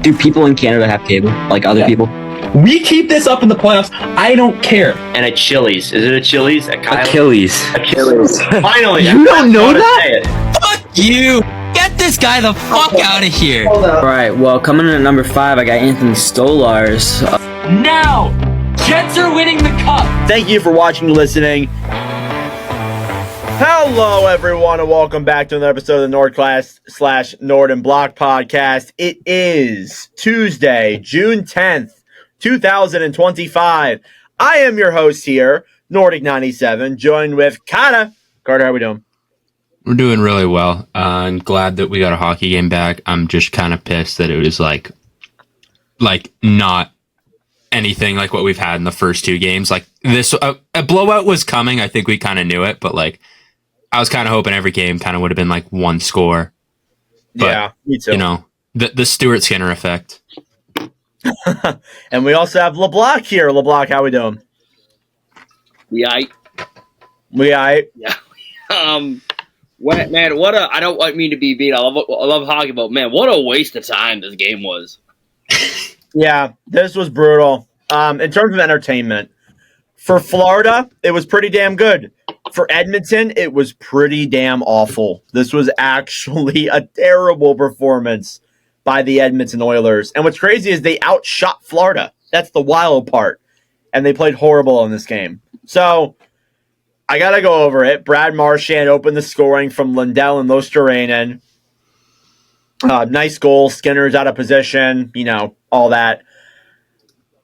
Do people in Canada have cable, like other people? We keep this up in the playoffs. I don't care. And at Chili's. Is it a Chili's? Achilles. Finally. You don't know that? Fuck you! Get this guy the fuck out of here! Alright, well, coming in at number 5, I got Anthony Stolarz. Now! Jets are winning the cup! Thank you for watching and listening. Hello, everyone, and welcome back to another episode of the NordCast / Nord and Block podcast. It is Tuesday, June 10th, 2025. I am your host here, Nordic97, joined with Carter. Carter, how we doing? We're doing really well. I'm glad that we got a hockey game back. I'm just kind of pissed that it was like not anything like what we've had in the first two games. Like this, a blowout was coming. I think we kind of knew it, but like I was kind of hoping every game kind of would have been like one score. But, yeah, me too. You know, the Stuart Skinner effect. And we also have LeBlanc here. LeBlanc, how we doing? We aight. We aight. Yeah. Man, what a! I don't want me to be beat. I love hockey, but man, what a waste of time this game was. Yeah, this was brutal. In terms of entertainment, for Florida, it was pretty damn good. For Edmonton, it was pretty damn awful. This was actually a terrible performance by the Edmonton Oilers. And what's crazy is they outshot Florida. That's the wild part. And they played horrible in this game. So I got to go over it. Brad Marchand opened the scoring from Lindell and Losterainen. Nice goal. Skinner's out of position. You know, all that.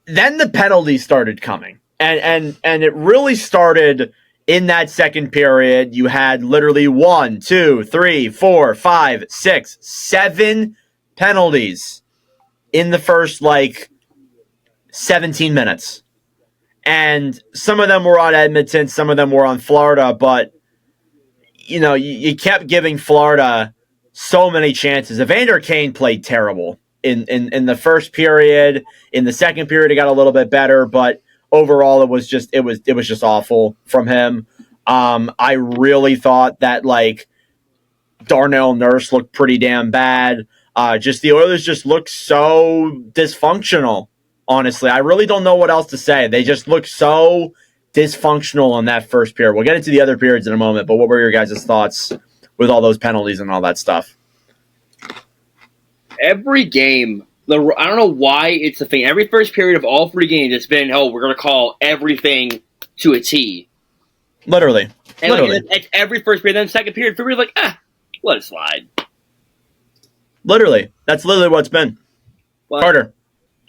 Then the penalties started coming. And it really started in that second period. You had literally 1, 2, 3, 4, 5, 6, 7 penalties in the first, 17 minutes. And some of them were on Edmonton, some of them were on Florida, but, you know, you kept giving Florida so many chances. Evander Kane played terrible in the first period. In the second period, it got a little bit better, but overall, it was just awful from him. I really thought that Darnell Nurse looked pretty damn bad. The Oilers just looked so dysfunctional. Honestly, I really don't know what else to say. They just looked so dysfunctional in that first period. We'll get into the other periods in a moment, but what were your guys' thoughts with all those penalties and all that stuff? Every game. I don't know why it's the thing. Every first period of all three games, it's been, we're going to call everything to a T. Literally. And it's every first period. Then second period, we're like, let it slide. Literally. That's literally what it's been. What? Carter,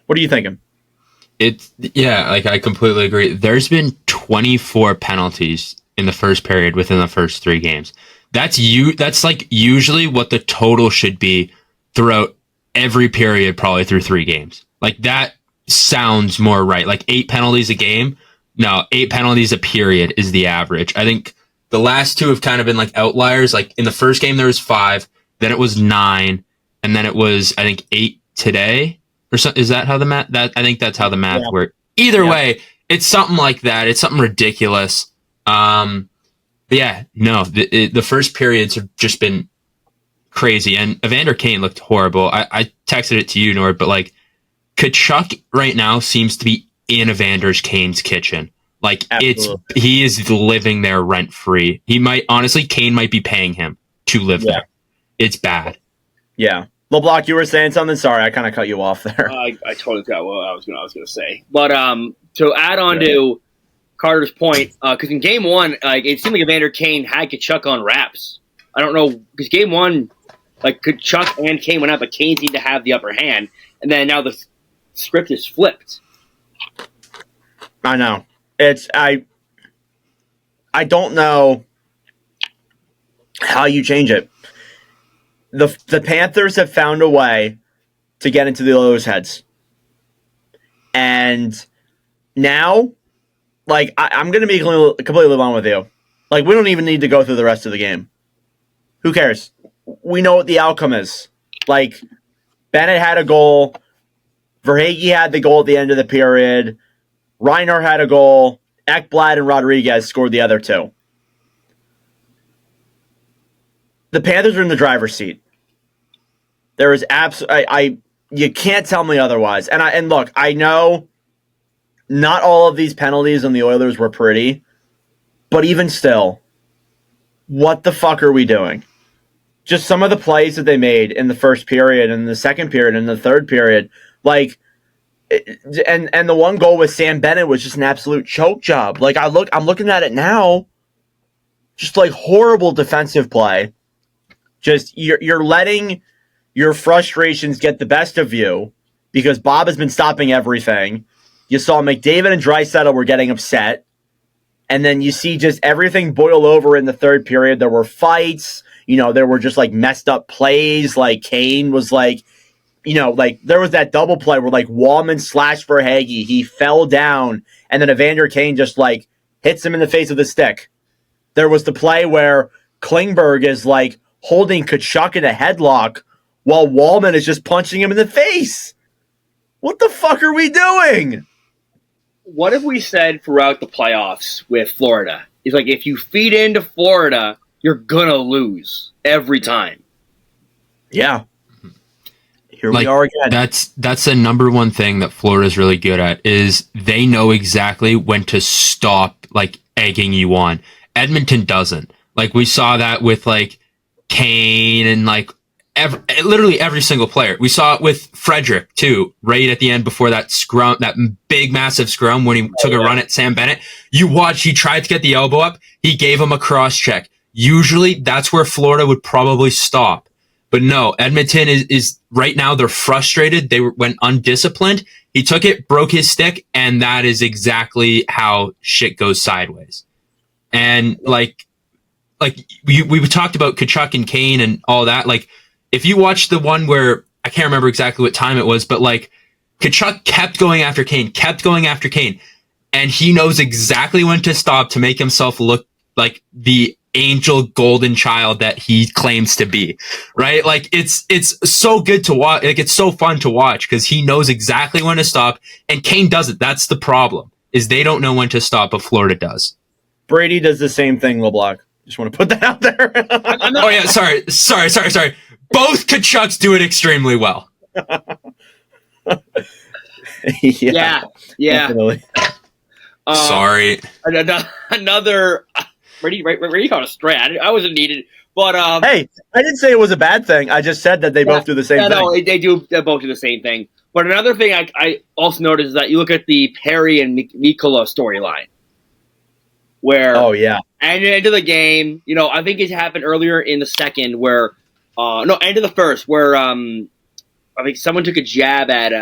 what are you thinking? I completely agree. There's been 24 penalties in the first period within the first three games. That's usually what the total should be throughout every period, probably through three games. That sounds more right. 8 penalties a game. No, 8 penalties a period is the average. I think the last two have kind of been outliers. In the first game, there was 5, then it was 9, and then it was, I think, 8 today. Or so, is that how the math? I think that's how the math works. Either way, it's something like that. It's something ridiculous. The first periods have just been crazy, and Evander Kane looked horrible. I texted it to you, Nord, but Kachuk right now seems to be in Evander Kane's kitchen. He is living there rent free. Kane might be paying him to live there. It's bad. Yeah. LeBlanc, you were saying something? Sorry, I kind of cut you off there. I totally forgot what I was going to say. But to add on to Carter's point, because in game one, it seemed like Evander Kane had Kachuk on wraps. I don't know, because game one, Kachuk and Kane went out, but Kane seemed to have the upper hand. And then now the script is flipped. I know. I don't know how you change it. The Panthers have found a way to get into the Oilers' heads. And now, I'm going to be completely along with you. We don't even need to go through the rest of the game. Who cares? We know what the outcome is. Bennett had a goal. Verhaeghe had the goal at the end of the period. Reinhart had a goal. Ekblad and Rodriguez scored the other 2. The Panthers are in the driver's seat. There is You can't tell me otherwise. And look, I know not all of these penalties on the Oilers were pretty, but even still, what the fuck are we doing? Just some of the plays that they made in the first period and the second period and the third period, like, and the one goal with Sam Bennett was just an absolute choke job. Like, I'm looking at it now, just like horrible defensive play. Just you're letting your frustrations get the best of you because Bob has been stopping everything. You saw McDavid and Draisaitl were getting upset. And then you see just everything boil over in the third period. There were fights. There were just like messed up plays. Like Kane was like, like there was that double play where like Wallman slashed for Hagee. He fell down. And then Evander Kane just like hits him in the face with a stick. There was the play where Klingberg is like holding Kachuk in a headlock while Wallman is just punching him in the face. What the fuck are we doing? What have we said throughout the playoffs with Florida? It's like if you feed into Florida, you're gonna lose every time. Yeah. Here we are again. That's the number one thing that Florida's really good at is they know exactly when to stop like egging you on. Edmonton doesn't. Like we saw that with like Kane and like literally every single player. We saw it with Frederick too, right at the end before that scrum, that big massive scrum when he took a run at Sam Bennett. You watch, he tried to get the elbow up. He gave him a cross check. Usually that's where Florida would probably stop. But no, Edmonton is right now they're frustrated. They went undisciplined. He took it, broke his stick, and that is exactly how shit goes sideways. And like we talked about Kachuk and Kane and all that. Like if you watch the one where I can't remember exactly what time it was, but like Kachuk kept going after Kane, and he knows exactly when to stop to make himself look like the angel golden child that he claims to be, right? Like it's so good to watch. Like it's so fun to watch because he knows exactly when to stop, and Kane doesn't. That's the problem, is they don't know when to stop, but Florida does. Brady does the same thing, LeBlanc. Just want to put that out there. Oh yeah, sorry. Both Kachucks do it extremely well. Yeah. Definitely. Sorry. Another. Where do you call it a stray? I wasn't needed, but hey, I didn't say it was a bad thing. I just said that they both do the same thing. No, they both do the same thing. But another thing I also noticed is that you look at the Perry and Mikkola storyline, where and end of the game, I think it happened earlier in the second where end of the first where I think someone took a jab at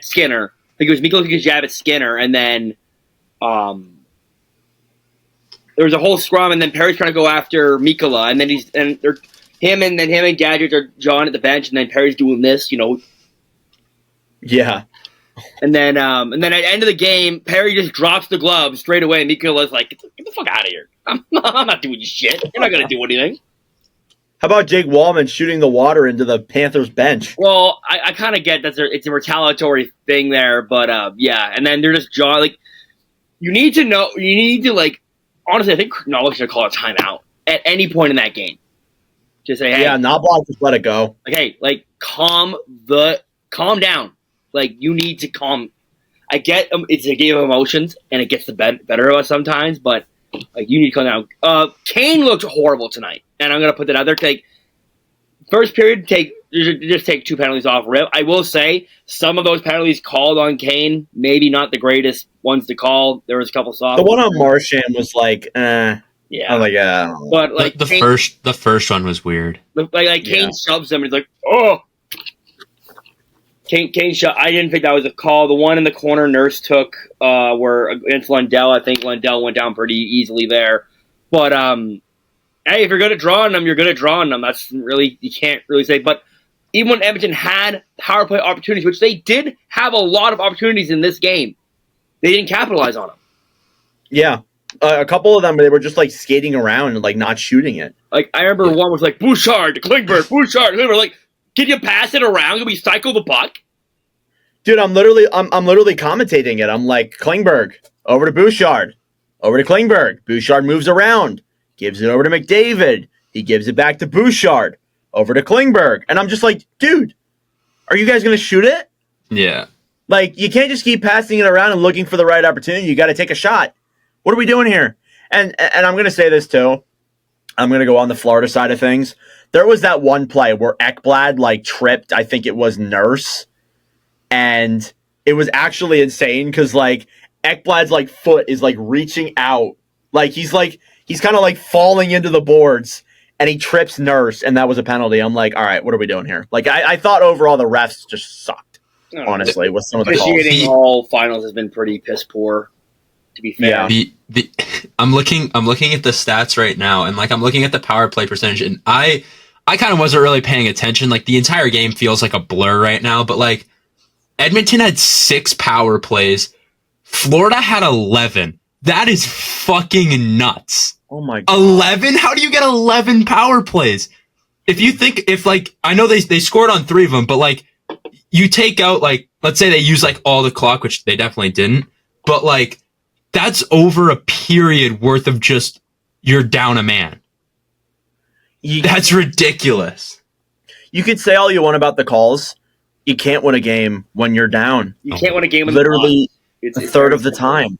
Skinner. I think it was Mikkola took a jab at Skinner, and then there was a whole scrum, and then Perry's trying to go after Mikkola, and then him and Gadget are jawing at the bench, and then Perry's doing this, Yeah. And then at the end of the game, Perry just drops the glove straight away, and Mikkola's like, "Get the fuck out of here! I'm not doing shit. You're not gonna do anything." How about Jake Wallman shooting the water into the Panthers bench? Well, I kind of get that it's a retaliatory thing there, but yeah. And then they're just jawing. Like, you need to like. Honestly, I think Knoblauch should call a timeout at any point in that game. Just say, hey. Yeah, Knoblauch just let it go. Like, hey, like, calm down. Like, you need to calm. I get it's a game of emotions, and it gets the better of us sometimes, but, like, you need to calm down. Kane looked horrible tonight, and I'm going to put that out there. First period, just take 2 penalties off rip. I will say, some of those penalties called on Kane, maybe not the greatest ones to call. There was a couple soft. The one on Marchand was like, yeah. I'm like, but like the first one was weird. Like Kane shoves him, and he's like, oh. Kane shot. I didn't think that was a call. The one in the corner, Nurse took, where against Lundell. I think Lundell went down pretty easily there. But hey, if you're going to draw on them, you're going to draw on them. That's really, you can't really say. But even when Edmonton had power play opportunities, which they did have a lot of opportunities in this game, they didn't capitalize on them. Yeah. A couple of them, they were just like skating around and like not shooting it. Like, I remember one was like, Bouchard to Klingberg, Bouchard to Klingberg. Like, can you pass it around? Can we cycle the puck? Dude, I'm literally commentating it. I'm like, Klingberg, over to Bouchard, over to Klingberg. Bouchard moves around. Gives it over to McDavid. He gives it back to Bouchard. Over to Klingberg. And I'm just like, dude, Are you guys going to shoot it? Yeah. Like, you can't just keep passing it around and looking for the right opportunity. You got to take a shot. What are we doing here? And I'm going to say this too. I'm going to go on the Florida side of things. There was that one play where Ekblad like tripped. I think it was Nurse, and it was actually insane because like Ekblad's like foot is like reaching out, like he's kind of like falling into the boards, and he trips Nurse, and that was a penalty. I'm like, all right, what are we doing here? Like I thought overall the refs just sucked, honestly, with some of the calls. Officiating all finals has been pretty piss poor, to be fair. Yeah. I'm looking at the stats right now, and like I'm looking at the power play percentage, and I kind of wasn't really paying attention. Like the entire game feels like a blur right now, but like Edmonton had 6 power plays. Florida had 11. That is fucking nuts. Oh my God. 11? How do you get 11 power plays? If like, I know they scored on 3 of them, but like you take out like, let's say they use like all the clock, which they definitely didn't, but like that's over a period worth of just you're down a man. That's ridiculous. You could say all you want about the calls. You can't win a game when you're down. You can't win a game literally a third of the time.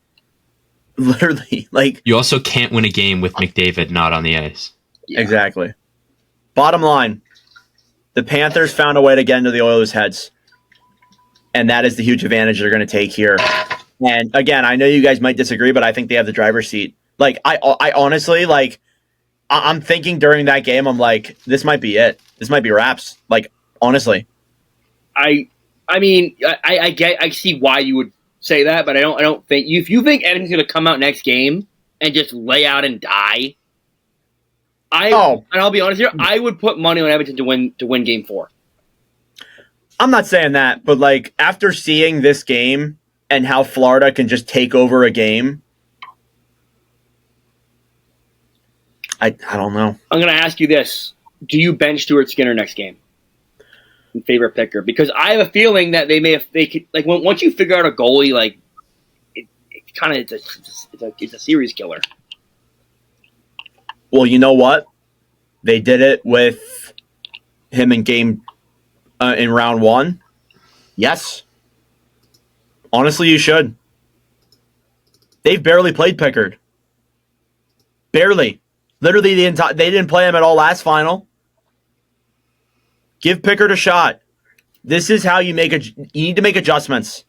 Literally, like you also can't win a game with McDavid not on the ice. Yeah. Exactly. Bottom line, the Panthers found a way to get into the Oilers' heads, and that is the huge advantage they're going to take here. And again, I know you guys might disagree, but I think they have the driver's seat. Like I honestly like. I'm thinking during that game, I'm like, this might be it. This might be wraps. Like, honestly. I see why you would say that, but I don't think if you think Edmonton's going to come out next game and just lay out and die. And I'll be honest here, I would put money on Edmonton to win game 4. I'm not saying that, but like after seeing this game and how Florida can just take over a game, I don't know. I'm going to ask you this. Do you bench Stuart Skinner next game in favor of Picker? Because I have a feeling that once you figure out a goalie, like it's a series killer. Well, you know what? They did it with him in round 1. Yes. Honestly, you should. They've barely played Pickard. Barely. Literally, they didn't play him at all last final. Give Pickard a shot. This is how you need to make adjustments.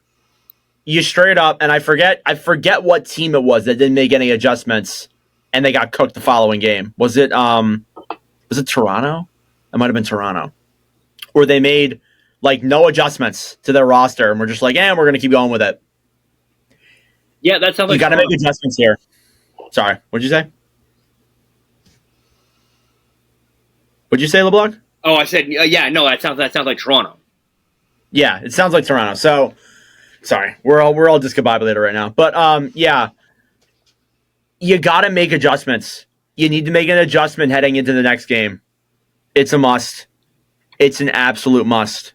You straight up, and I forget what team it was that didn't make any adjustments, and they got cooked the following game. Was it Toronto? It might have been Toronto. Or they made like no adjustments to their roster, and we're just like, we're going to keep going with it. Yeah, that sounds like you got to make adjustments here. Sorry, what'd you say? What'd you say, LeBlanc? Oh, I said, that sounds like Toronto. Yeah, it sounds like Toronto. So, sorry, we're all discombobulated right now. But you got to make adjustments. You need to make an adjustment heading into the next game. It's a must. It's an absolute must.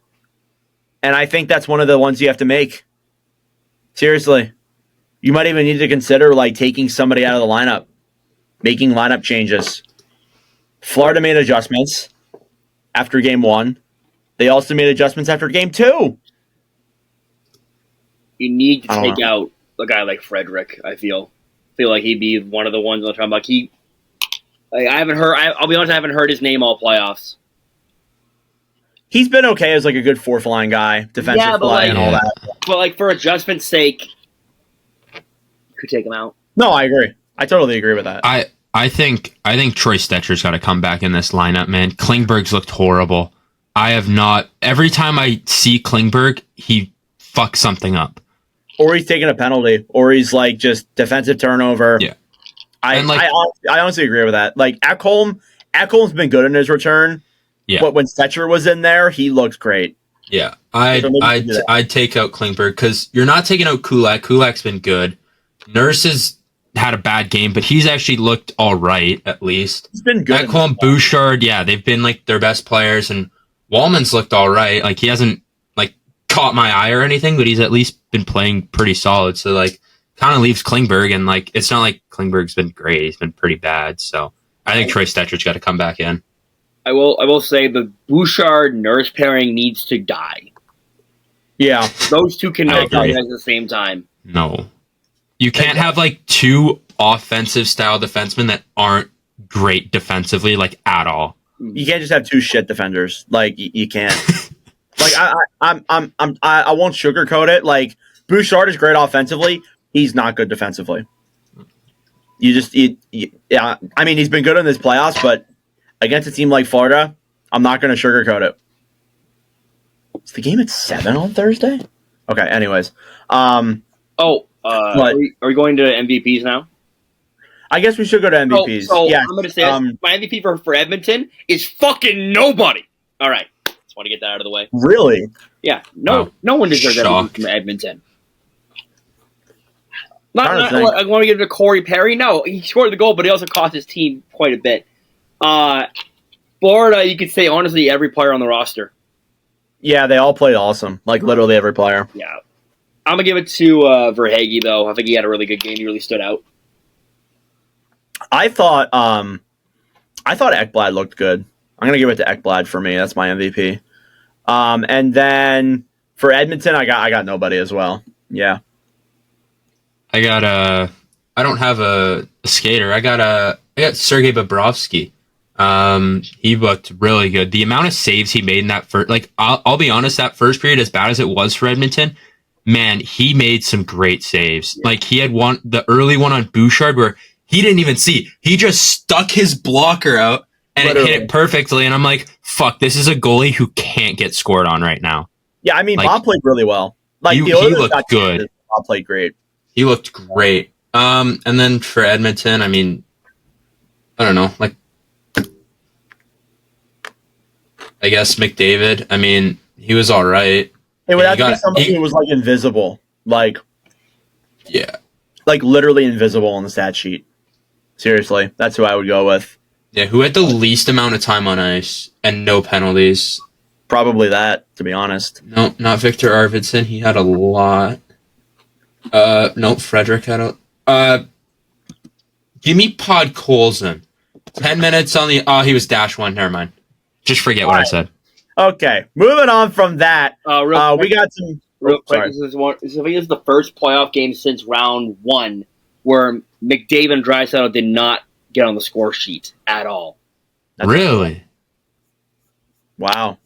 And I think that's one of the ones you have to make. Seriously. You might even need to consider like taking somebody out of the lineup, making lineup changes. Florida made adjustments after game 1. They also made adjustments after game 2. You need to take out a guy like Frederick. I feel like he'd be one of the ones I'm talking about. I haven't heard. I'll be honest, I haven't heard his name all playoffs. He's been okay as like a good 4th line guy, defensive play and all that. But like for adjustment's sake, you could take him out. No, I agree. I totally agree with that. I think Troy Stetcher's got to come back in this lineup, man. Klingberg's looked horrible. Every time I see Klingberg, he fucks something up. Or he's taking a penalty, or he's like just defensive turnover. Yeah. I honestly agree with that. Like Ekholm's been good in his return. Yeah. But when Stetcher was in there, he looked great. Yeah. I'd take out Klingberg because you're not taking out Kulak. Kulak's been good. Nurse has had a bad game, but he's actually looked all right, at least. He's been good. Ekholm, Bouchard, they've been like their best players, and Wallman's looked all right. Like he hasn't like caught my eye or anything, but he's at least been playing pretty solid. So like kind of leaves Klingberg, and like it's not like Klingberg's been great. He's been pretty bad. So I think Troy Stetcher's got to come back in. I will say the Bouchard Nurse pairing needs to die. Yeah. Those two I cannot agree. play at the same time. No. You can't have like two offensive style defensemen that aren't great defensively, like at all. You can't just have two shit defenders. Like you can't. Like I won't sugarcoat it. Like Bouchard is great offensively. He's not good defensively. Yeah. I mean, he's been good in this playoffs, but against a team like Florida, I'm not going to sugarcoat it. Is the game at 7 on Thursday? Okay. Anyways, are we going to MVPs now? I guess we should go to MVPs. So Yeah. I'm going to say this. My MVP for Edmonton is fucking nobody. All right. Just want to get that out of the way. Really? Yeah. No one deserves Shock. MVP from Edmonton. I I want to give it to Corey Perry. No, he scored the goal, but he also cost his team quite a bit. Florida, you could say honestly every player on the roster. Yeah, they all played awesome. Like literally every player. Yeah. I'm going to give it to Verhaeghe, though. I think he had a really good game. He really stood out. I thought Ekblad looked good. I'm gonna give it to Ekblad for me. That's my MVP. And then for Edmonton, I got nobody as well. Yeah. I don't have a skater. I got Sergei Bobrovsky. He looked really good. The amount of saves he made in that first, like, I'll be honest, that first period, as bad as it was for Edmonton, man, he made some great saves. Yeah. Like, he had the early one on Bouchard where he didn't even see. He just stuck his blocker out and it hit it perfectly. And I'm like, fuck, this is a goalie who can't get scored on right now. Yeah, I mean, like, Bob played really well. Like, he looked good. Bob played great. He looked great. And then for Edmonton, I mean, I don't know, like, I guess McDavid. I mean, he was all right. It would have to be somebody who was like invisible, like literally invisible on the stat sheet. Seriously, that's who I would go with. Yeah, who had the least amount of time on ice and no penalties? Probably that, to be honest. No, not Victor Arvidsson. He had a lot. No, Frederick had a. Give me Podkolzin. 10 minutes on the. Oh, he was -1. Never mind. Just forget what I said. Okay, moving on from that. We got some. Real quick, this is the first playoff game since round 1 where McDavid and Draisaitl did not get on the score sheet at all. Really? Wow.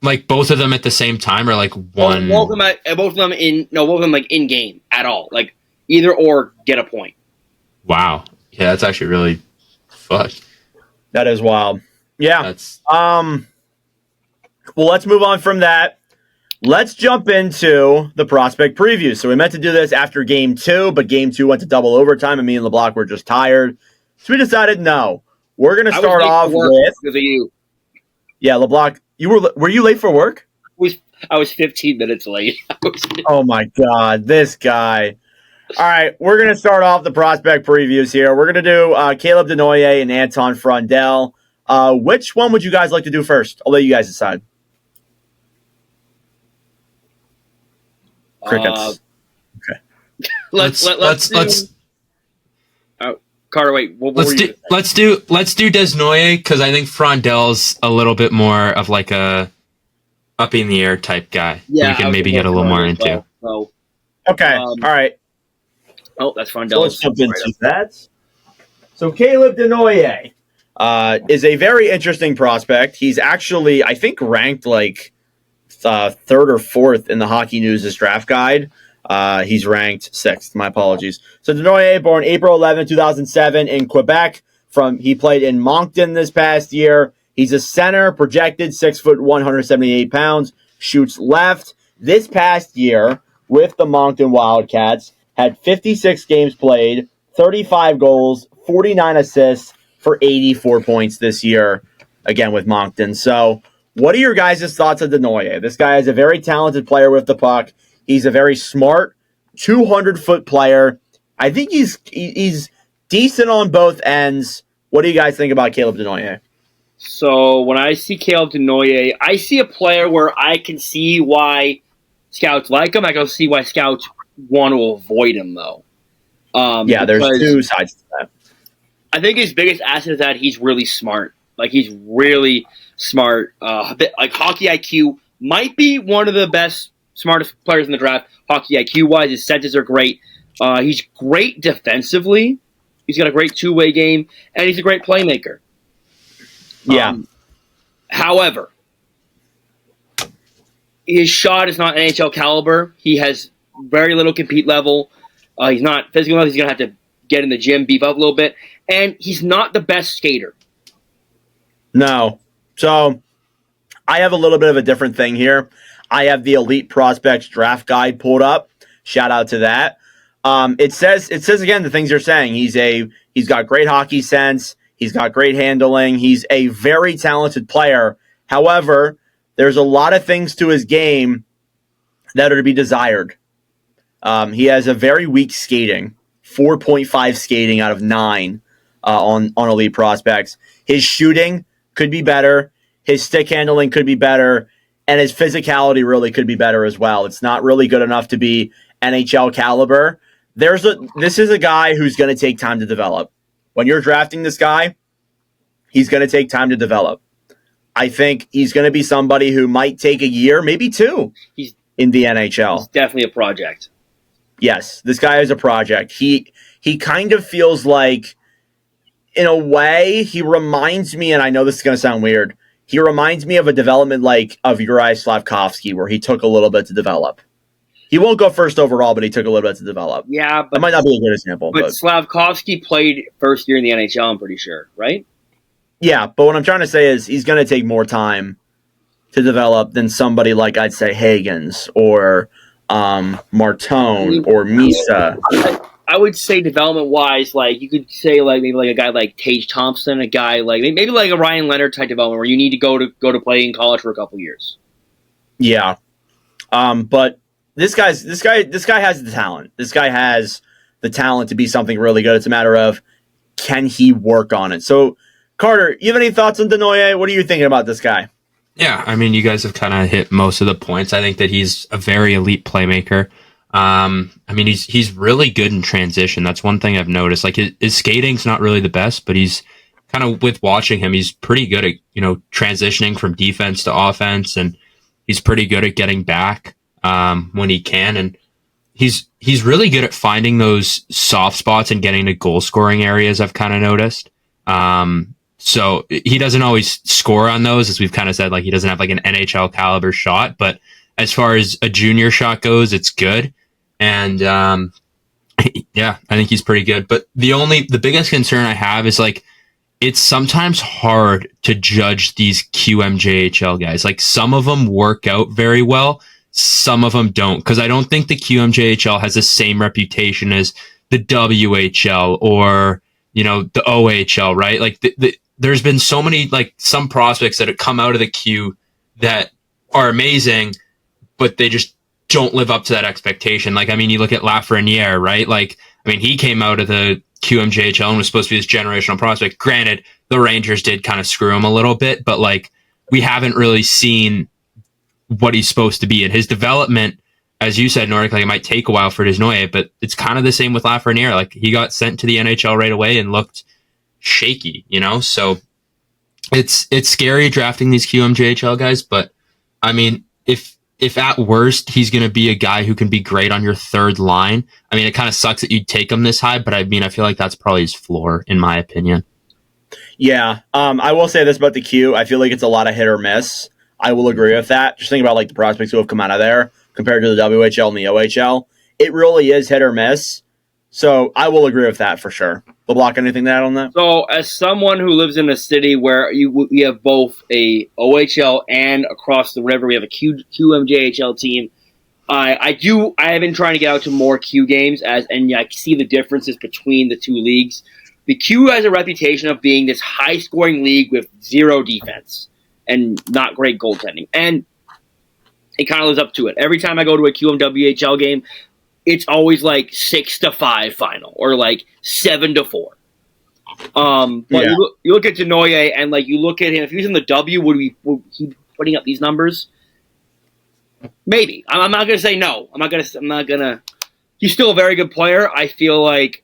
Like both of them at the same time, or like one? Both of them in game at all. Like either or get a point. Wow. Yeah, that's actually really fucked. That is wild. Yeah. That's Well, let's move on from that. Let's jump into the prospect preview. So we meant to do this after game 2, but game 2 went to double overtime, and me and LeBlanc were just tired. So we decided, no. We're going to start off with... Because of you. Yeah, LeBlanc, were you late for work? I was 15 minutes late. Oh, my God. This guy. All right, we're going to start off the prospect previews here. We're going to do Caleb Desnoyers and Anton Frondell. Which one would you guys like to do first? I'll let you guys decide. Crickets. Okay. Let's Carter, wait. Let's do Desnoyers because I think Frondell's a little bit more of like a up in the air type guy. Yeah, we can maybe get a little more into. So, okay. All right. Oh, that's Frondell. So let's jump into that. So Caleb Desnoyers is a very interesting prospect. He's actually, I think, ranked like third or fourth in the Hockey News' draft guide. He's ranked 6th. My apologies. So Desnoyers, born April 11, 2007 in Quebec. He played in Moncton this past year. He's a center, projected 6 foot 178 pounds, shoots left. This past year with the Moncton Wildcats, had 56 games played, 35 goals, 49 assists for 84 points this year, again with Moncton. So what are your guys' thoughts on Desnoyers? This guy is a very talented player with the puck. He's a very smart 200-foot player. I think he's decent on both ends. What do you guys think about Caleb Desnoyers? So when I see Caleb Desnoyers, I see a player where I can see why scouts like him. I can see why scouts want to avoid him, though. There's two sides to that. I think his biggest asset is that he's really smart. Like, he's really smart. Like, hockey IQ might be one of the best smartest players in the draft, hockey IQ wise. His senses are great. He's great defensively. He's got a great two-way game, and he's a great playmaker. Yeah. However, his shot is not NHL caliber. He has very little compete level. He's not physical enough. He's going to have to get in the gym, beef up a little bit. And he's not the best skater. No. So I have a little bit of a different thing here. I have the Elite Prospects draft guide pulled up. Shout out to that. It says again the things you're saying. He's got great hockey sense. He's got great handling. He's a very talented player. However, there's a lot of things to his game that are to be desired. He has a very weak skating, 4.5 skating out of 9 on Elite Prospects. His shooting could be better. His stick handling could be better. And his physicality really could be better as well. It's not really good enough to be NHL caliber. This is a guy who's going to take time to develop. When you're drafting this guy, he's going to take time to develop. I think he's going to be somebody who might take a year, maybe 2, in the NHL. He's definitely a project. Yes, this guy is a project. He kind of feels like, in a way, he reminds me, and I know this is going to sound weird, he reminds me of a development like of Uri Slavkovsky, where he took a little bit to develop. He won't go first overall, but he took a little bit to develop. Yeah, but that might not be a good example. But Slavkovsky played first year in the NHL, I'm pretty sure, right? Yeah, but what I'm trying to say is he's going to take more time to develop than somebody like, I'd say, Hagens or Martone or Misa. I would say development-wise, like you could say like maybe like a guy like Tage Thompson, a guy like maybe like a Ryan Leonard type development where you need to go to play in college for a couple years. Yeah, but this guy has the talent. This guy has the talent to be something really good. It's a matter of can he work on it. So, Carter, you have any thoughts on Desnoyers? What are you thinking about this guy? Yeah, I mean, you guys have kind of hit most of the points. I think that he's a very elite playmaker. I mean, he's really good in transition. That's one thing I've noticed. Like his skating's not really the best, but he's kind of, with watching him, he's pretty good at, transitioning from defense to offense, and he's pretty good at getting back when he can. And he's really good at finding those soft spots and getting to goal scoring areas, I've kind of noticed. So he doesn't always score on those, as we've kind of said, like he doesn't have like an NHL caliber shot, but as far as a junior shot goes, it's good. And, yeah, I think he's pretty good. But the biggest concern I have is like, it's sometimes hard to judge these QMJHL guys. Like some of them work out very well. Some of them don't. Cause I don't think the QMJHL has the same reputation as the WHL or, the OHL, right? Like there's been so many, like some prospects that have come out of the Q that are amazing, but they just don't live up to that expectation. Like, I mean, you look at Lafreniere, right? Like, I mean, he came out of the QMJHL and was supposed to be this generational prospect. Granted, the Rangers did kind of screw him a little bit, but like, we haven't really seen what he's supposed to be. And his development, as you said, Nordic, like it might take a while for Desnoyers, but it's kind of the same with Lafreniere. Like he got sent to the NHL right away and looked shaky, So it's scary drafting these QMJHL guys, but I mean, if at worst he's going to be a guy who can be great on your third line, I mean, it kind of sucks that you'd take him this high, but I mean, I feel like that's probably his floor, in my opinion. Yeah, I will say this about the Q. I feel like it's a lot of hit or miss. I will agree with that. Just think about like the prospects who have come out of there compared to the WHL and the OHL. It really is hit or miss. So I will agree with that for sure. LeBlanc, anything to add on that? So, as someone who lives in a city where we have both a OHL and across the river we have a QMJHL team, I have been trying to get out to more Q games and I see the differences between the two leagues. The Q has a reputation of being this high-scoring league with zero defense and not great goaltending, and it kind of lives up to it. Every time I go to a QMWHL game, it's always like 6-5 final or like 7-4. But yeah. you look at Desnoyers and like you look at him. If he was in the W, would he be putting up these numbers? Maybe. I'm not going to say no. I'm not going to. He's still a very good player. I feel like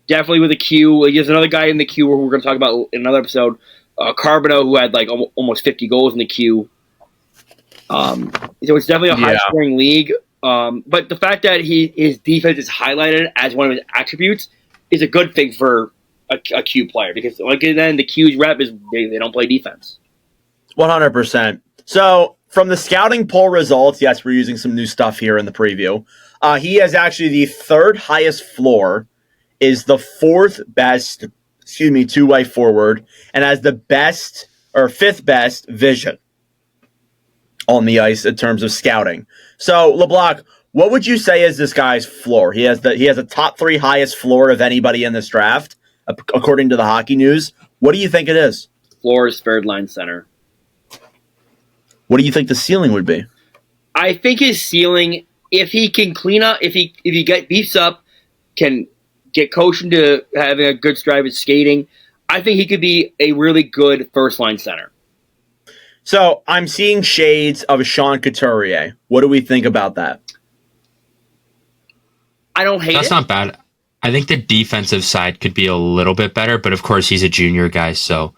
definitely with a Q. There's another guy in the Q who we're going to talk about in another episode, Carbonneau, who had like almost 50 goals in the Q. So it's definitely a Yeah. high-scoring league. But the fact that his defense is highlighted as one of his attributes is a good thing for a Q player because, like, then the Q's rep is they don't play defense. 100%. So from the scouting poll results, yes, we're using some new stuff here in the preview. He has actually the third highest floor, is the fourth best, two-way forward, and has the best or fifth best vision on the ice in terms of scouting. So LeBlanc, what would you say is this guy's floor? He has a top 3 highest floor of anybody in this draft, according to the Hockey News. What do you think it is? Floor is third line center. What do you think the ceiling would be? I think his ceiling, if he can clean up, if he get beefs up, can get coached into having a good stride with skating, I think he could be a really good first line center. So I'm seeing shades of Sean Couturier. What do we think about that? I don't hate That's it. not bad. I think the defensive side could be a little bit better, but of course he's a junior guy, so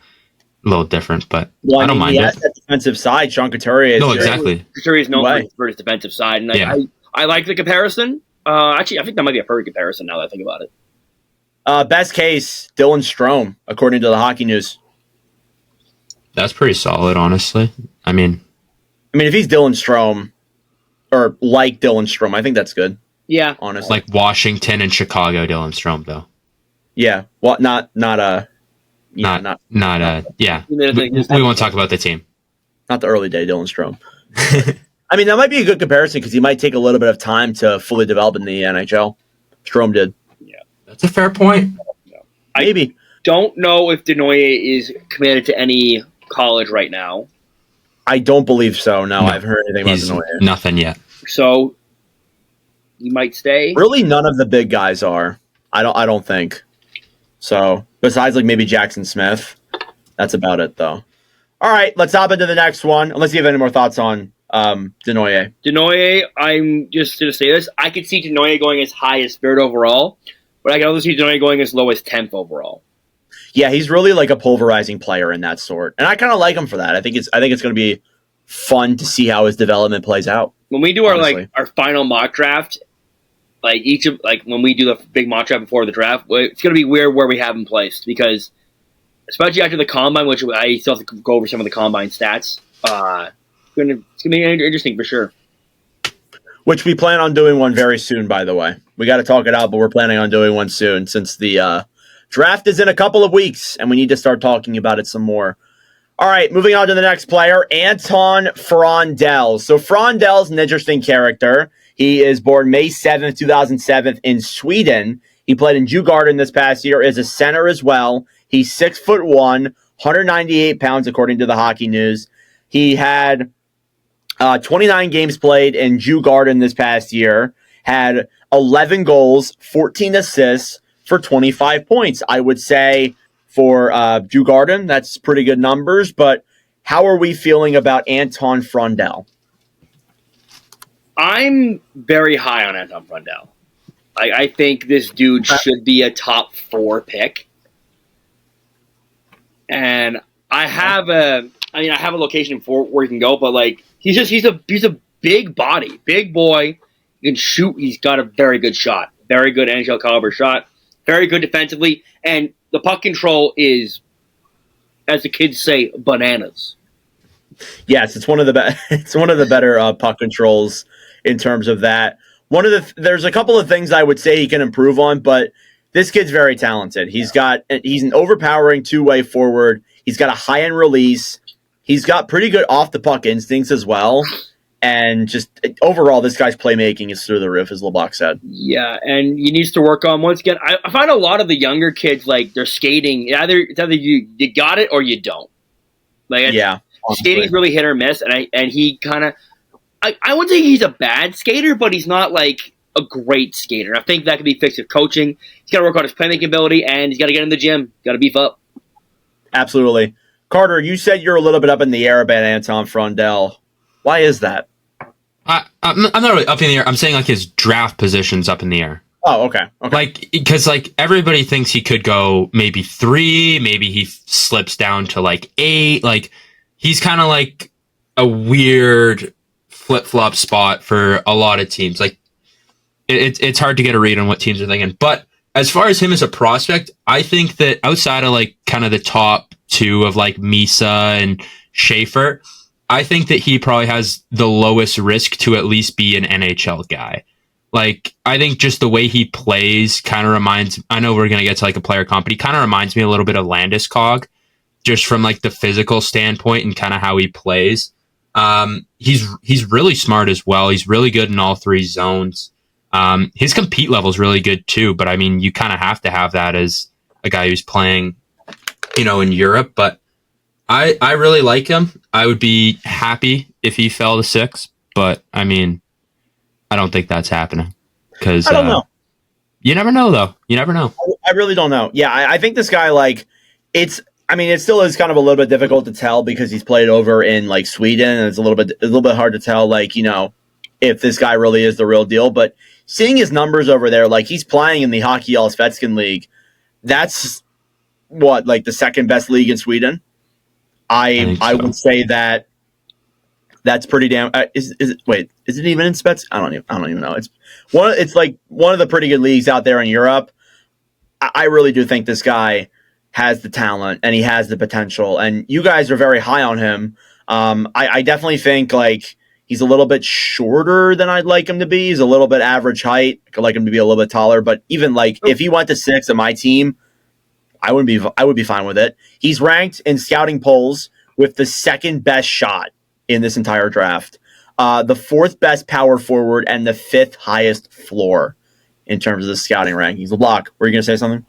a little different. But I don't mind he it. has that defensive side. Sean Couturier is No, great. exactly. Couturier is known Right. for his defensive side, and Yeah. I like the comparison. Actually, I think that might be a perfect comparison now that I think about it. Best case, Dylan Strome, according to the Hockey News. That's pretty solid, honestly. I mean, if he's Dylan Strome, or like Dylan Strome, I think that's good. Yeah. Honestly, like Washington and Chicago, Dylan Strome, though. yeah. Well, not Yeah. We won't talk about the team. not the early day Dylan Strome. That might be a good comparison because he might take a little bit of time to fully develop in the NHL. Strome did. That's a fair point. Maybe. Don't know if Desnoyers is committed to any college right now. I don't believe so. No, I've heard anything about He's Desnoyers. nothing yet. So he might stay. Really, none of the big guys are. I don't think. So besides like maybe Jackson Smith, that's about it though. All right, let's hop into the next one. Unless you have any more thoughts on Desnoyers. Desnoyers, I'm just going to say this. I could see Desnoyers going as high as 3rd overall, but I can also see Desnoyers going as low as 10th overall. Yeah, he's really like a pulverizing player in that sort, and I kind of like him for that. I think it's going to be fun to see how his development plays out. When we do honestly. our final mock draft, when we do the big mock draft before the draft, it's going to be weird where we have him placed because, especially after the combine, which I still have to go over some of the combine stats. It's going to be interesting for sure. Which we plan on doing one very soon, by the way. We got to talk it out, but we're planning on doing one soon since the draft is in a couple of weeks, and we need to start talking about it some more. All right, moving on to the next player, Anton Frondell. So Frondell's an interesting character. He is born May 7th, 2007 in Sweden. He played in Djurgården this past year as a center as well. He's 6'1", 198 pounds, according to the Hockey News. He had 29 games played in Djurgården this past year, had 11 goals, 14 assists for 25 points. I would say for Djurgården, that's pretty good numbers, but how are we feeling about Anton Frondell? I'm very high on Anton Frondell. I think this dude should be a top 4 pick. And I have a location for where he can go, but he's a big body, big boy. He can shoot. He's got a very good shot, very good NHL caliber shot, very good defensively, and the puck control is, as the kids say, bananas. Yes, it's one of the better puck controls in terms of that. There's a couple of things I would say he can improve on, but this kid's very talented. He's an overpowering two-way forward. He's got a high-end release. He's got pretty good off-the-puck instincts as well. And just overall, this guy's playmaking is through the roof, as LeBlanc said. Yeah, and he needs to work on, once again, I find a lot of the younger kids, they're skating. It's either you got it or you don't. Yeah. Skating's really hit or miss, and he kind of, I wouldn't say he's a bad skater, but he's not a great skater. I think that can be fixed with coaching. He's got to work on his playmaking ability, and he's got to get in the gym. Got to beef up. Absolutely. Carter, you said you're a little bit up in the air about Anton Frondell. Why is that? I'm not really up in the air. I'm saying his draft position's up in the air. Oh, okay. Because everybody thinks he could go maybe 3, maybe he slips down to 8. He's kind of a weird flip-flop spot for a lot of teams. Like it's hard to get a read on what teams are thinking. But as far as him as a prospect, I think that outside of like kind of the top two of like Misa and Schaefer, I think that he probably has the lowest risk to at least be an NHL guy. Like, I think just the way he plays kind of reminds, I know we're going to get to like a player comp, but he kind of reminds me a little bit of Landeskog, just from like the physical standpoint and kind of how he plays. He's really smart as well. He's really good in all three zones. His compete level is really good too, but I mean, you kind of have to have that as a guy who's playing, in Europe. But I really like him. I would be happy if he fell to 6, but I mean, I don't think that's happening because I don't know. You never know, though. You never know. I really don't know. Yeah, I think this guy, like, it still is kind of a little bit difficult to tell because he's played over in like Sweden, and it's a little bit hard to tell, like, if this guy really is the real deal. But seeing his numbers over there, like he's playing in the Hockey Allsvenskan League, that's what, like the second best league in Sweden. I would say that's pretty damn. Is it even in Spets? I don't even know. It's like one of the pretty good leagues out there in Europe. I really do think this guy has the talent and he has the potential, and you guys are very high on him. I definitely think like he's a little bit shorter than I'd like him to be. He's a little bit average height. I'd like him to be a little bit taller, but even like if he went to 6 on my team, I would be fine with it. He's ranked in scouting polls with the second best shot in this entire draft, the 4th best power forward, and the 5th highest floor in terms of the scouting rankings. LeBlanc, were you going to say something?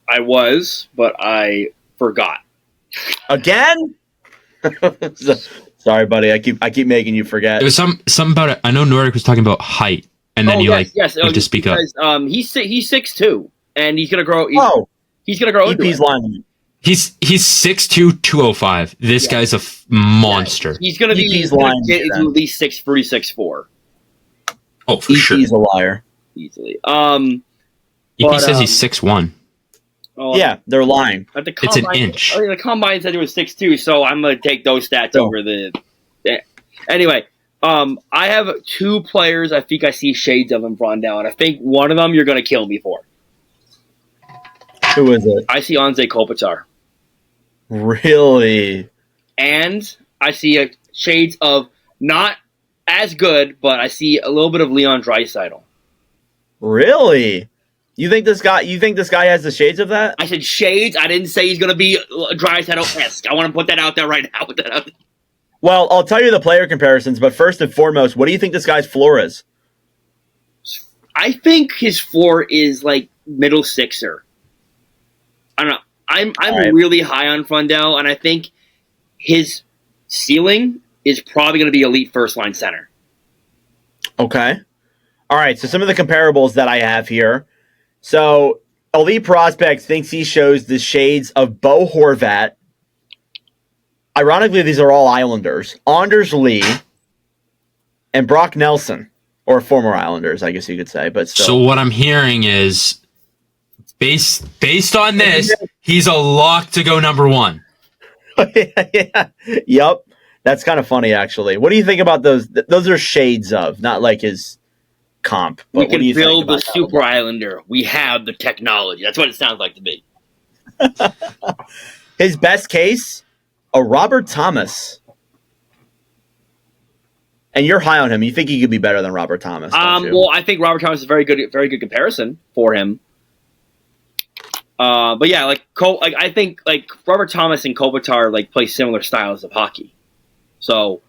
I was, but I forgot. Again? Sorry, buddy. I keep making you forget. It was something about it. I know Nordic was talking about height, and then went to speak up. He's 6'2", and he's gonna grow. He's gonna grow. EP's lying. He's 6'2", 205. This guy's a monster. He's gonna be. He's gonna get into at least 6'3", 6'4". Oh, for sure. He's a liar. Easily. EP says he's 6'1". Oh, yeah, they're lying. At the it's an inch. The combine said it was 6'2", so I'm going to take those stats over the. Anyway, I have 2 players I think I see shades of in Frondell, and I think one of them you're going to kill me for. Who is it? I see Anze Kopitar. Really? And I see shades of not as good, but I see a little bit of Leon Draisaitl. Really? You think this guy has the shades of that? I said shades. I didn't say he's going to be Draisaitl-esque. I want to put that out there right now. Well, I'll tell you the player comparisons, but first and foremost, what do you think this guy's floor is? I think his floor is like middle sixer. I don't know. I'm really high on Frondell, and I think his ceiling is probably going to be elite first line center. Okay. All right. So some of the comparables that I have here. So Elite Prospects thinks he shows the shades of Bo Horvat. Ironically, these are all Islanders. Anders Lee and Brock Nelson, or former Islanders, I guess you could say. But still. So what I'm hearing is, based on this, he's a lock to go number 1. Yeah. Yep. That's kind of funny, actually. What do you think about those? Those are shades of, not like his comp. But we can build the Super Islander. We have the technology. That's what it sounds like to me. His best case, a Robert Thomas. And you're high on him. You think he could be better than Robert Thomas? Well, I think Robert Thomas is a very good comparison for him. But yeah, I think like Robert Thomas and Kopitar like play similar styles of hockey. So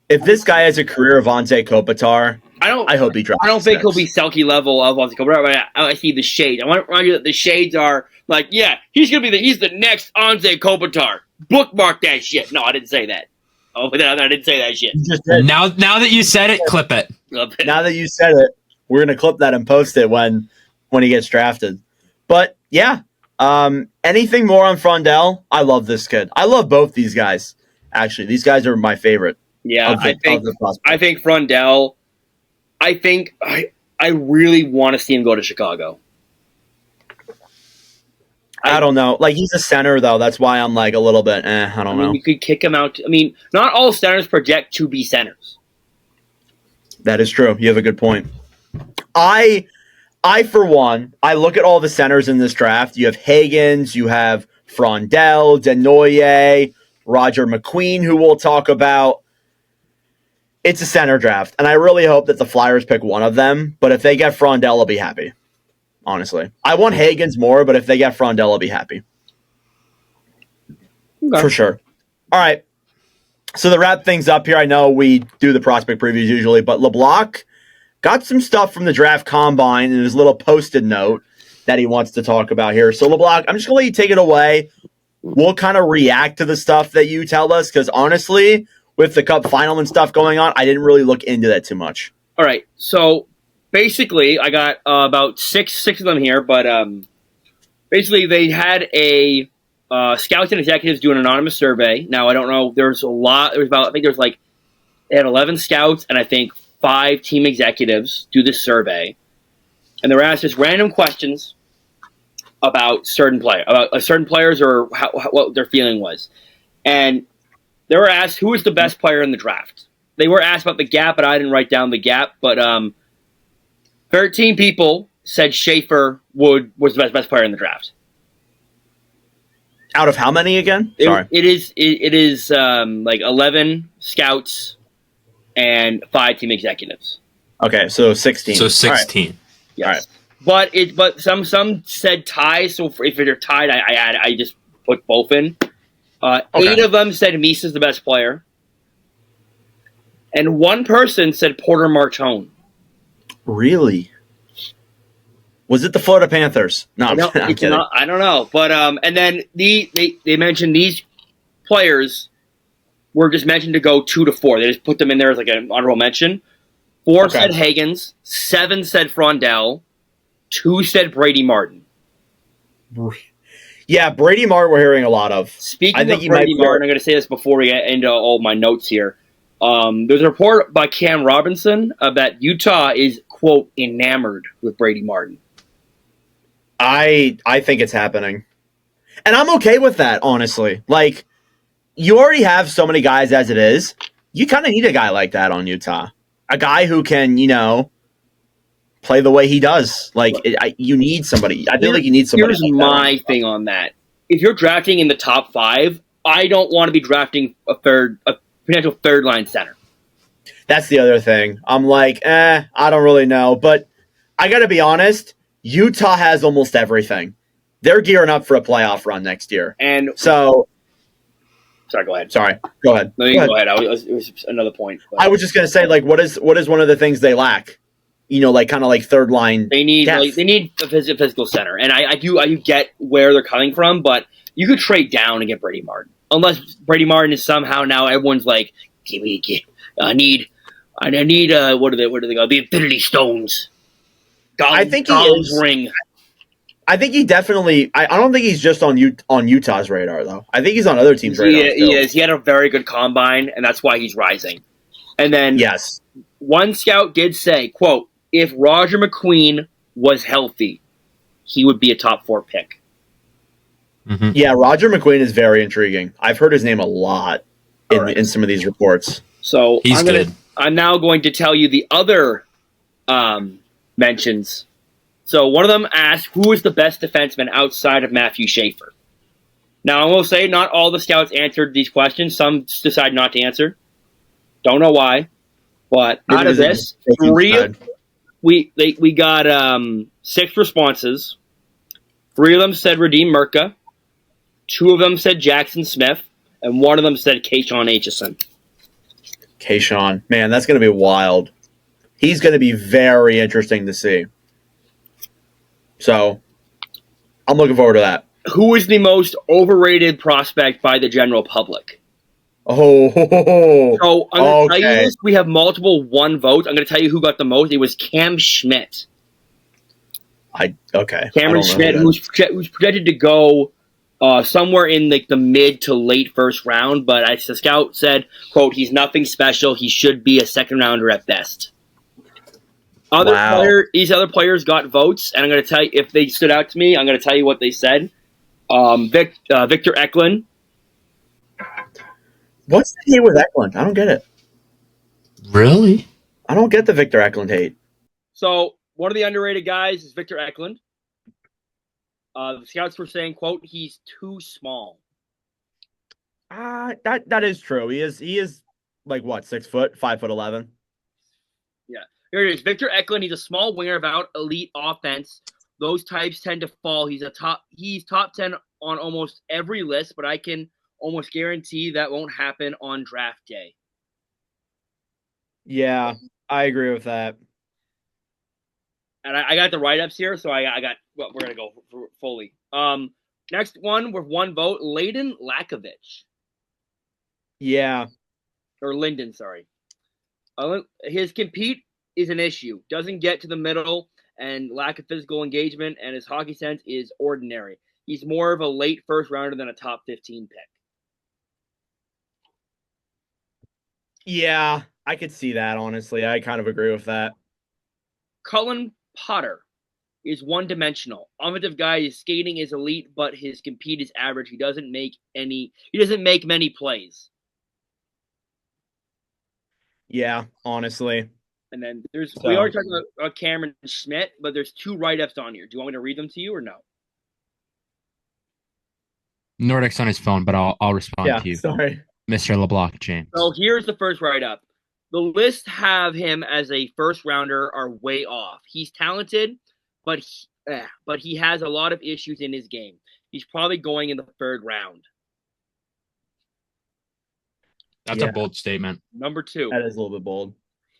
if this guy has a career of Anze Kopitar, I hope he drops. I don't think he'll be Selke level of Anze Kopitar, but I see the shades. I want to remind you that the shades are like, yeah, he's the next Anze Kopitar. Bookmark that shit. No, I didn't say that. Oh, I didn't say that shit. Now that you said it, clip it. Now that you said it, we're gonna clip that and post it when he gets drafted. But yeah, anything more on Frondell? I love this kid. I love both these guys. Actually, these guys are my favorite. Yeah, I think Frondell. I think I really want to see him go to Chicago. I don't know. Like, he's a center, though. That's why I'm like a little bit, I don't know. You could kick him out. I mean, not all centers project to be centers. That is true. You have a good point. I for one, I look at all the centers in this draft. You have Higgins, you have Frondell, Desnoyers, Roger McQueen, who we'll talk about. It's a center draft, and I really hope that the Flyers pick one of them. But if they get Frondell, I'll be happy. Honestly, I want Higgins more, but if they get Frondell, I'll be happy. Okay. For sure. All right. So to wrap things up here, I know we do the prospect previews usually, but LeBlanc got some stuff from the draft combine in his little post-it note that he wants to talk about here. So LeBlanc, I'm just going to let you take it away. We'll kind of react to the stuff that you tell us, because honestly, with the Cup final and stuff going on, I didn't really look into that too much. All right. So basically, I got about six of them here, but basically they had a scouts and executives do an anonymous survey. Now, I don't know. There's a lot. There's about, I think there's like, they had 11 scouts and I think 5 team executives do this survey. And they were asked just random questions about certain players or what their feeling was. And they were asked who was the best player in the draft. They were asked about the gap, but I didn't write down the gap. But 13 people said Schaefer was the best player in the draft. Out of how many again? Sorry. It is like 11 scouts and 5 team executives. Okay, so 16. So 16. Right. Yes. All right. But some said ties. So if they're tied, I just put both in. Okay. 8 of them said Misa's the best player, and 1 person said Porter Martone. Really? Was it the Florida Panthers? No, I'm kidding. I don't know. But and then they mentioned these players were just mentioned to go 2 to 4. They just put them in there as like an honorable mention. 4 said Higgins, 7 said Frondell, 2 said Brady Martin. Yeah, Brady Martin we're hearing a lot of. Speaking of Brady Martin, I'm going to say this before we get into all my notes here. There's a report by Cam Robinson that Utah is, quote, enamored with Brady Martin. I think it's happening. And I'm okay with that, honestly. Like, you already have so many guys as it is. You kind of need a guy like that on Utah. A guy who can, play the way he does. Like, you need somebody. I feel like you need somebody. Here's my thing on that. If you're drafting in the top 5, I don't want to be drafting a potential third-line center. That's the other thing. I'm like, I don't really know. But I got to be honest, Utah has almost everything. They're gearing up for a playoff run next year. And so... Sorry, go ahead. Sorry, go ahead. No, you go ahead. It was another point. But I was just going to say, like, what is one of the things they lack? Like kind of like third line. They need a physical center, and I do get where they're coming from, but you could trade down and get Brady Martin, unless Brady Martin is somehow now everyone's like, I need what are they called? The Infinity Stones. I think he is. Ring. I think he definitely. I don't think he's just on Utah's radar though. I think he's on other teams' radar. He is. He had a very good combine, and that's why he's rising. And then one scout did say, quote, if Roger McQueen was healthy, he would be a top 4 pick. Mm-hmm. Yeah, Roger McQueen is very intriguing. I've heard his name a lot in some of these reports. So I'm now going to tell you the other mentions. So one of them asked, who is the best defenseman outside of Matthew Schaefer? Now, I will say not all the scouts answered these questions. Some decide not to answer. Don't know why. But out of this, we got 6 responses. 3 of them said Radim Murka. 2 of them said Jackson Smith. And 1 of them said Kayshawn Aitchison. Kayshawn. Man, that's going to be wild. He's going to be very interesting to see. So, I'm looking forward to that. Who is the most overrated prospect by the general public? Oh. So, I'm going to tell you this. We have multiple 1 votes. I'm going to tell you who got the most. It was Cam Schmidt. Cameron Schmidt, who's projected to go somewhere in like the mid to late first round, but as the scout said, quote, he's nothing special. He should be a second rounder at best. These other players got votes, and I'm going to tell you, if they stood out to me, I'm going to tell you what they said. Victor Eklund. What's the hate with Eklund? I don't get it. Really? I don't get the Victor Eklund hate. So one of the underrated guys is Victor Eklund. The scouts were saying, "quote He's too small." That is true. He is like what, 6 foot, 5'11". Yeah, here it is. Victor Eklund. He's a small winger without elite offense. Those types tend to fall. He's top 10 on almost every list, but I can almost guarantee that won't happen on draft day. Yeah, I agree with that. And I got the write-ups here, so I got well, we're gonna go fully. Next one with one vote, Layden Lakovich. Yeah. Or Linden, sorry. His compete is an issue. Doesn't get to the middle, and lack of physical engagement, and his hockey sense is ordinary. He's more of a late first rounder than a top 15 pick. Yeah, I could see that, honestly. I kind of agree with that. Cullen Potter is one-dimensional. Offensive guy, his skating is elite, but his compete is average. He doesn't make many plays. Yeah, honestly. And then we already talked about Cameron Schmidt, but there's 2 write-ups on here. Do you want me to read them to you or no? Nordic's on his phone, but I'll respond to you. Sorry. Mr. LeBlanc James. So here's the first write-up. The list have him as a first rounder are way off. He's talented, but he has a lot of issues in his game. He's probably going in the 3rd round. That's a bold statement. Number 2. That is a little bit bold.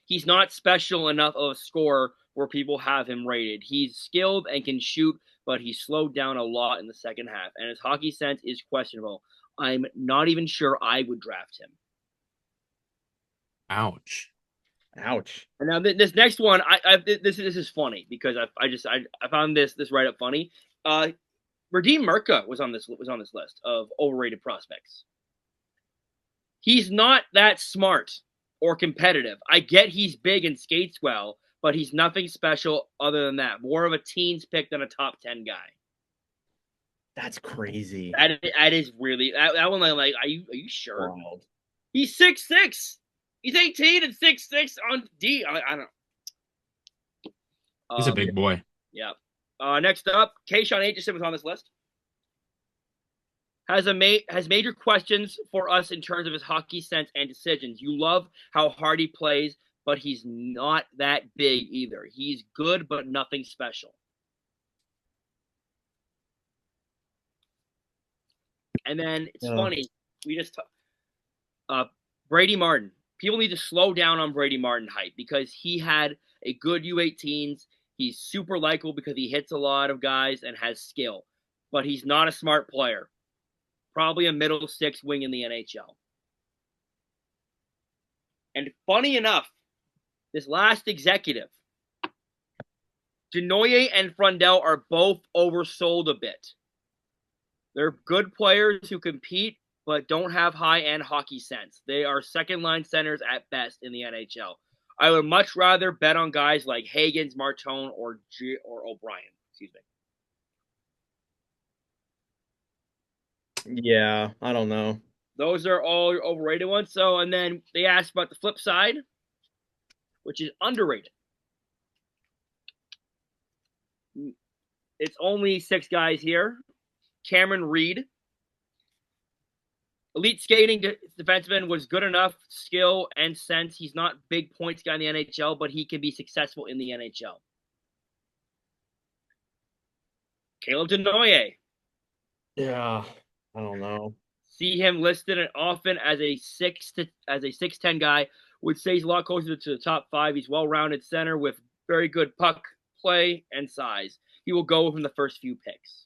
He's not special enough of a scorer where people have him rated. He's skilled and can shoot, but he's slowed down a lot in the second half, and his hockey sense is questionable. I'm not even sure I would draft him. Ouch. And now this next one, this is funny because I found this write up funny. Radim Merca was on this list of overrated prospects. He's not that smart or competitive. I get he's big and skates well, but he's nothing special other than that. More of a teens pick than a top 10 guy. That's crazy. That is really that one. I'm like, are you sure? Wild. He's 6'6". He's 18 and 6'6" on D. I don't know. He's a big boy. Yeah. Next up, Kayshawn Aitchison was on this list. Has major questions for us in terms of his hockey sense and decisions. You love how hard he plays, but he's not that big either. He's good, but nothing special. And then it's funny. We just Brady Martin. People need to slow down on Brady Martin hype because he had a good U18s. He's super likable because he hits a lot of guys and has skill, but he's not a smart player. Probably a middle 6 wing in the NHL. And funny enough, this last executive, Desnoyers and Frondell are both oversold a bit. They're good players who compete, but don't have high-end hockey sense. They are second-line centers at best in the NHL. I would much rather bet on guys like Hagens, Martone, or O'Brien. Excuse me. Yeah, I don't know. Those are all overrated ones. So, and then they asked about the flip side, which is underrated. It's only 6 guys here. Cameron Reed. Elite skating defenseman, was good enough skill and sense. He's not big points guy in the NHL, but he can be successful in the NHL. Caleb Desnoyers. Yeah, I don't know. See him listed often as a 6'10" guy. Would say he's a lot closer to the top 5. He's well-rounded center with very good puck play and size. He will go from the first few picks.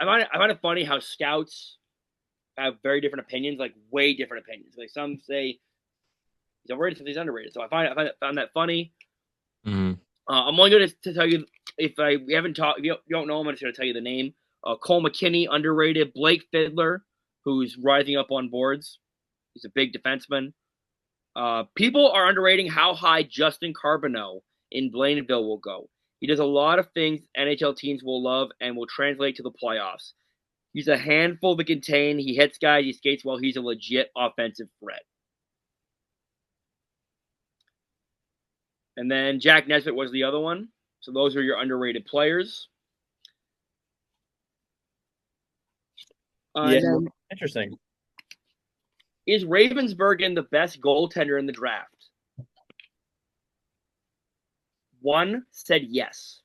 I find it funny how scouts have very different opinions, like way different opinions. Like some say he's overrated, some say he's underrated. So I found that funny. Mm-hmm. I'm only going to tell you if you don't know him, I'm just going to tell you the name. Cole McKinney, underrated. Blake Fiddler, who's rising up on boards. He's a big defenseman. People are underrating how high Justin Carbonneau in Blainville will go. He does a lot of things NHL teams will love and will translate to the playoffs. He's a handful to contain. He hits guys. He skates well. He's a legit offensive threat. And then Jack Nesbitt was the other one. So those are your underrated players. Interesting. Is Ravensburgen the best goaltender in the draft? One said yes.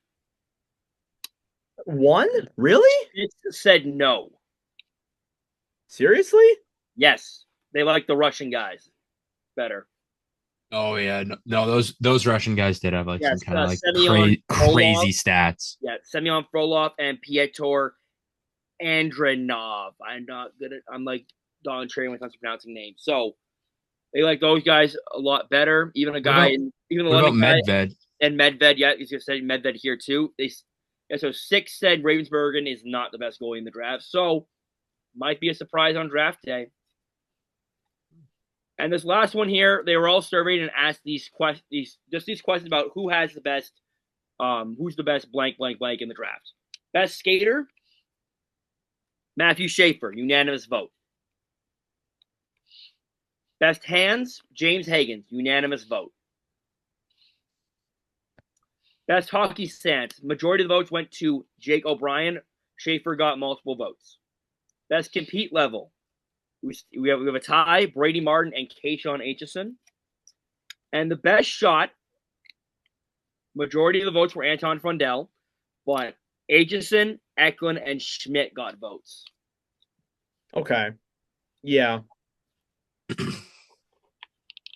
One? Really? It said no. Seriously? Yes. They like the Russian guys better. Oh yeah, no, those Russian guys did have like some kind of like Semyon crazy stats. Yeah, Semyon Frolov and Pyotr Andronov. I'm like Don Train when I'm pronouncing names. So they like those guys a lot better. Even a guy, even the London guy Medved and Medved. Yeah, he's gonna say Medved here too. So 6 said Ravensburgen is not the best goalie in the draft. So might be a surprise on draft day. And this last one here, they were all surveyed and asked these questions about who has the best, who's the best blank in the draft. Best skater, Matthew Schaefer, unanimous vote. Best hands, James Hagan, unanimous vote. Best hockey stance, majority of the votes went to Jake O'Brien. Schaefer got multiple votes. Best compete level, we have a tie, Brady Martin and Keishon Aitchison. And the best shot, majority of the votes were Anton Frondell, but Aitchison, Eklund, and Schmidt got votes. Okay. Yeah.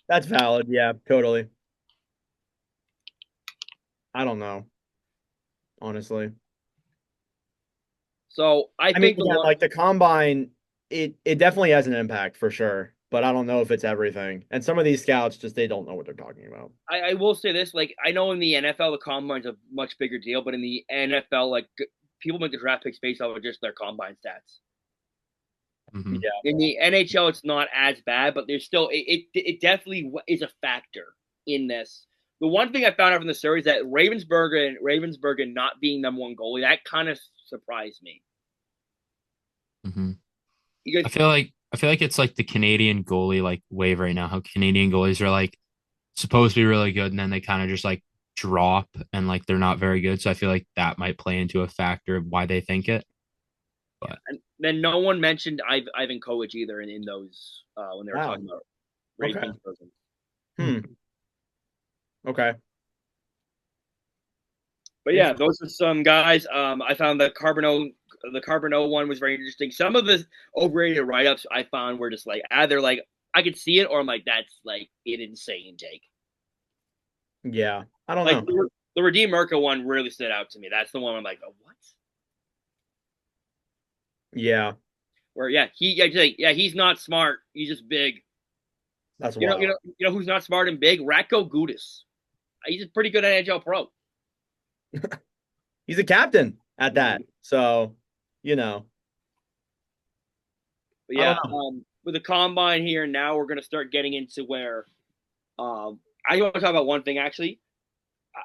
That's valid. Yeah, totally. I don't know. Honestly. So I think mean, like the combine, it definitely has an impact for sure, but I don't know if it's everything. And some of these scouts they don't know what they're talking about. I will say this, like I know in the NFL the combine's a much bigger deal, but in the NFL, like people make the draft picks based off of just their combine stats. Mm-hmm. Yeah. In the NHL, it's not as bad, but there's still it definitely is a factor in this. The one thing I found out from the story is that Ravensburgen not being number one goalie, that kind of surprised me. Mm-hmm. I feel like it's like the Canadian goalie like wave right now. How Canadian goalies are like supposed to be really good, and then they kind of just like drop and like they're not very good. So I feel like that might play into a factor of why they think it. But and then no one mentioned Ivan Kovic either in those when they were talking about Ravensburgen. Okay. But yeah, those are some guys. I found the Carbono one was very interesting. Some of the overrated write-ups I found were just like either like I could see it or I'm like that's like an insane take. Yeah, I don't know. The Radim Merca one really stood out to me. That's the one I'm like, oh, what? Yeah. Where he's not smart. He's just big. That's wild. You know who's not smart and big? Ratko Gudas. He's a pretty good NHL pro. He's a captain at that. So, But yeah, with the combine here, now we're going to start getting into where I want to talk about one thing, actually.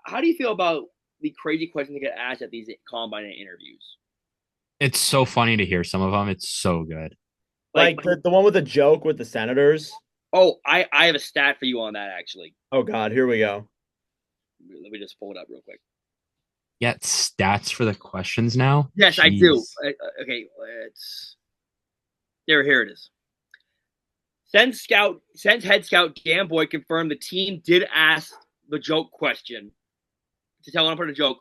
How do you feel about the crazy questions that get asked at these combine interviews? It's so funny to hear some of them. It's so good. Like the one with the joke with the Senators. Oh, I have a stat for you on that, actually. Oh, God. Here we go. Let me just pull it up real quick. Get stats for the questions now? Yes, Jeez. I do. Okay, here it is. Since head scout Dan Boyd confirmed the team did ask the joke question to tell him for the joke.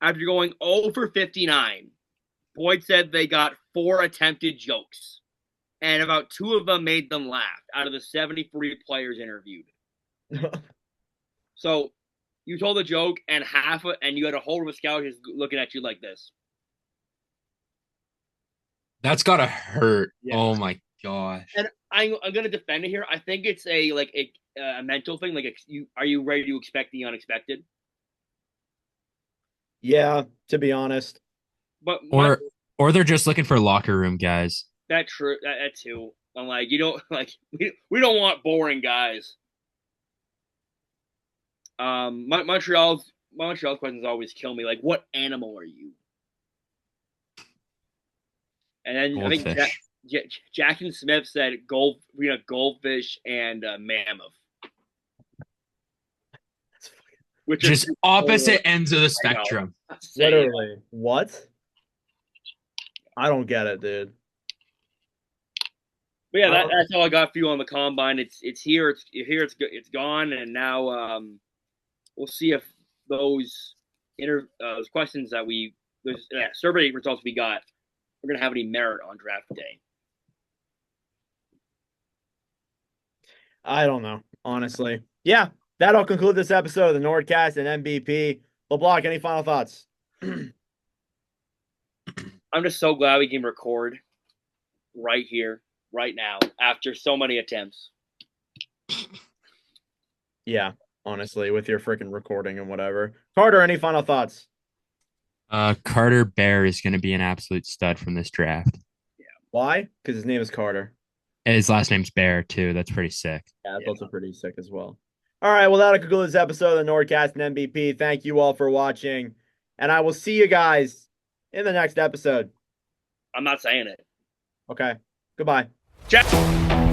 After going 0 for 59, Boyd said they got 4 attempted jokes, and about 2 of them made them laugh out of the 73 players interviewed. So you told a joke, and you had a hold of a scout who's looking at you like this. That's gotta hurt. Yeah. Oh my gosh. And I'm gonna defend it here. I think it's a mental thing. Like, are you ready to expect the unexpected? Yeah, to be honest. But or they're just looking for locker room guys. That too. I'm like, you don't like we don't want boring guys. Montreal's Montreal questions always kill me. Like, what animal are you? And then I think Goldfish. Jackson Smith said goldfish and mammoth. Which are Just opposite ends of the spectrum. Literally. What? I don't get it, dude. But yeah, that's all I got for you on the combine. It's here. It's gone, and now we'll see if those questions that those survey results we got are going to have any merit on draft day. I don't know, honestly. Yeah, that'll conclude this episode of the NordCast and NBP. LeBlanc, any final thoughts? I'm just so glad we can record right here, right now, after so many attempts. Yeah, honestly, with your freaking recording and whatever. Carter, any final thoughts? Carter Bear is going to be an absolute stud from this draft. Why? Because his name is Carter. And his last name's Bear, too. That's pretty sick. Yeah, that's also pretty sick as well. All right, well, that'll conclude this episode of the NordCast and NBP. Thank you all for watching, and I will see you guys in the next episode. I'm not saying it. Okay, goodbye. Jack.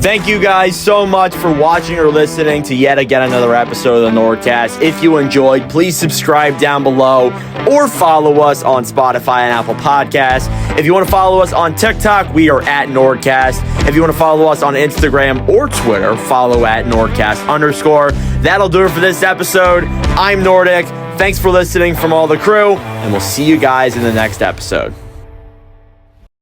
Thank you guys so much for watching or listening to yet again another episode of the NordCast. If you enjoyed, please subscribe down below or follow us on Spotify and Apple Podcasts. If you want to follow us on TikTok, we are at NordCast. If you want to follow us on Instagram or Twitter, follow at NordCast_. That'll do it for this episode. I'm Nordic. Thanks for listening from all the crew, and we'll see you guys in the next episode.